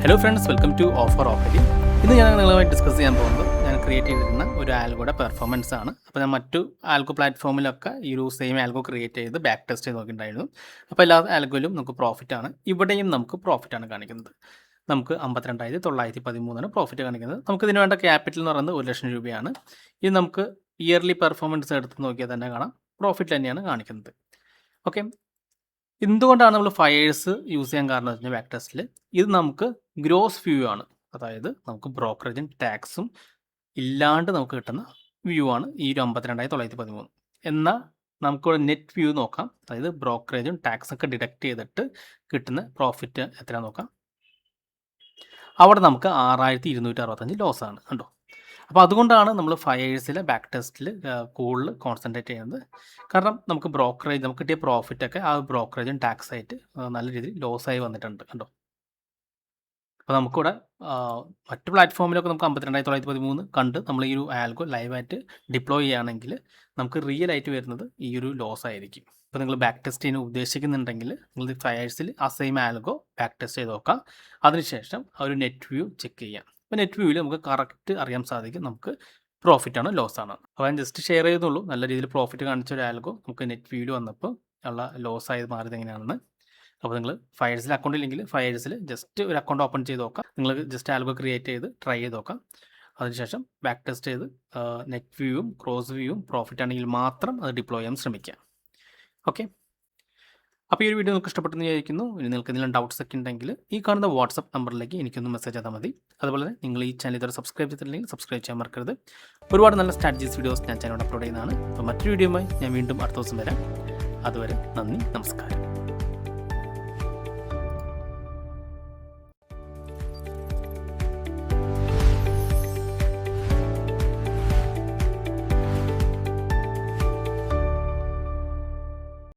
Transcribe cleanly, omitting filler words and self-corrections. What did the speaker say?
Hello friends, welcome to ഓഫർ ഓഫലി. ഇന്ന് ഞാൻ നിങ്ങളുമായി ഡിസ്കസ് ചെയ്യാൻ പോകുന്നത് ഞാൻ ക്രിയേറ്റ് ചെയ്തിരുന്ന ഒരു ആൽഗോയുടെ പെർഫോമൻസ് ആണ്. അപ്പോൾ ഞാൻ മറ്റു ആൽഗോ പ്ലാറ്റ്ഫോമിലൊക്കെ ഈ ഒരു സെയിം ആൽഗോ ക്രിയേറ്റ് ചെയ്ത് ബാക്ക് ടെസ്റ്റ് ചെയ്ത് നോക്കിയിട്ടുണ്ടായിരുന്നു. അപ്പോൾ എല്ലാ ആൽഗോയിലും നമുക്ക് പ്രോഫിറ്റ് ആണ്. ഇവിടെയും നമുക്ക് പ്രോഫിറ്റ് ആണ് കാണിക്കുന്നത്. നമുക്ക് 52,913 പ്രോഫിറ്റ് കാണിക്കുന്നത്. നമുക്ക് ഇതിന് വേണ്ട ക്യാപിറ്റൽ എന്ന് പറയുന്നത് 1,00,000 രൂപയാണ്. ഇത് നമുക്ക് ഇയർലി പെർഫോമൻസ് എടുത്ത് നോക്കിയാൽ തന്നെ കാണാം പ്രോഫിറ്റ് തന്നെയാണ് കാണിക്കുന്നത്. ഓക്കെ, എന്തുകൊണ്ടാണ് നമ്മൾ ഫയേഴ്സ് യൂസ് ചെയ്യാൻ കാരണം എന്ന് വെച്ചാൽ ബാക്ക് ടെസ്റ്റിൽ ഇത് നമുക്ക് ഗ്രോസ് വ്യൂ ആണ്. അതായത് നമുക്ക് ബ്രോക്കറേജും ടാക്സും ഇല്ലാണ്ട് നമുക്ക് കിട്ടുന്ന വ്യൂ ആണ് ഈ ഒരു 52,913. എന്നാൽ നമുക്കിവിടെ നെറ്റ് വ്യൂ നോക്കാം. അതായത് ബ്രോക്കറേജും ടാക്സൊക്കെ ഡിഡക്റ്റ് ചെയ്തിട്ട് കിട്ടുന്ന പ്രോഫിറ്റ് എത്രയാണെന്ന് നോക്കാം. അവിടെ നമുക്ക് 6,265 ലോസ് ആണ് കണ്ടോ. അപ്പോൾ അതുകൊണ്ടാണ് നമ്മൾ ഫയേഴ്സിലെ ബാക്ക് ടെസ്റ്റിൽ കൂടുതൽ കോൺസെൻട്രേറ്റ് ചെയ്യുന്നത്. കാരണം നമുക്ക് ബ്രോക്കറേജ് നമുക്ക് കിട്ടിയ പ്രോഫിറ്റൊക്കെ ആ ബ്രോക്കറേജും ടാക്സ് ആയിട്ട് നല്ല രീതിയിൽ ലോസായി വന്നിട്ടുണ്ട് കണ്ടോ. അപ്പോൾ നമുക്കിവിടെ മറ്റു പ്ലാറ്റ്ഫോമിലൊക്കെ നമുക്ക് 52,913 കണ്ട് നമ്മൾ ഈ ഒരു ആൽഗോ ലൈവായിട്ട് ഡിപ്ലോയ് ചെയ്യുകയാണെങ്കിൽ നമുക്ക് റിയൽ ആയിട്ട് വരുന്നത് ഈ ഒരു ലോസ് ആയിരിക്കും. ഇപ്പോൾ നിങ്ങൾ ബാക്ക് ടെസ്റ്റ് ചെയ്യാൻ ഉദ്ദേശിക്കുന്നുണ്ടെങ്കിൽ നിങ്ങൾ ഫയേഴ്സിൽ ആ സെയിം ആൽഗോ ബാക്ക് ടെസ്റ്റ് ചെയ്ത് നോക്കാം. അതിനുശേഷം ആ ഒരു നെറ്റ് വ്യൂ ചെക്ക് ചെയ്യാം. അപ്പോൾ നെറ്റ് വ്യൂവിൽ നമുക്ക് കറക്റ്റ് അറിയാൻ സാധിക്കും നമുക്ക് പ്രോഫിറ്റ് ആണോ ലോസ് ആണോ. അപ്പോൾ ഞാൻ ജസ്റ്റ് ഷെയർ ചെയ്തുള്ളൂ. നല്ല രീതിയിൽ പ്രോഫിറ്റ് കാണിച്ച ഒരു ആൽഗോ നമുക്ക് നെറ്റ് വ്യൂവിൽ വന്നപ്പോൾ ഉള്ള ലോസ് ആയത് മാറിയത് എങ്ങനെയാണെന്ന്. അപ്പോൾ നിങ്ങൾ ഫയേഴ്സിൽ അക്കൗണ്ട് ഇല്ലെങ്കിൽ ഫയേഴ്സിൽ ജസ്റ്റ് ഒരു അക്കൗണ്ട് ഓപ്പൺ ചെയ്ത് നോക്കാം. നിങ്ങൾ ജസ്റ്റ് ആൽഗോ ക്രിയേറ്റ് ചെയ്ത് ട്രൈ ചെയ്ത് നോക്കാം. അതിനുശേഷം ബാക്ക് ടെസ്റ്റ് ചെയ്ത് നെറ്റ് വ്യൂവും ക്രോസ് വ്യൂവും പ്രോഫിറ്റ് ആണെങ്കിൽ മാത്രം അത് ഡിപ്ലോയ് ചെയ്യാൻ ശ്രമിക്കുക. ഓക്കെ, അപ്പോൾ ഈ ഒരു വീഡിയോ നിങ്ങൾക്ക് ഇഷ്ടപ്പെട്ടെന്ന് വിചാരിക്കുന്നു. ഇനി നിങ്ങൾക്ക് എന്തെങ്കിലും ഡൗട്ട്സ് ഒക്കെ ഉണ്ടെങ്കിൽ ഈ കാണുന്ന വാട്സപ്പ് നമ്പറിലേക്ക് എനിക്കൊന്ന് മെസ്സേജ് ചെയ്താൽ മതി. അതുപോലെ നിങ്ങൾ ഈ ചാനൽ ഇതുവരെ സബ്സ്ക്രൈബ് ചെയ്തിട്ടില്ലെങ്കിൽ സബ്സ്ക്രൈബ് ചെയ്യാൻ മറക്കരുത്. ഒരുപാട് നല്ല സ്ട്രാറ്റജീസ് വീഡിയോസ് ഞാൻ ചാനലിൽ അപ്ലോഡ് ചെയ്യുന്നതാണ്. അപ്പോൾ മറ്റൊരു വീഡിയോയുമായി ഞാൻ വീണ്ടും അടുത്ത ദിവസം വരാം. അതുവരെ നന്ദി, നമസ്കാരം.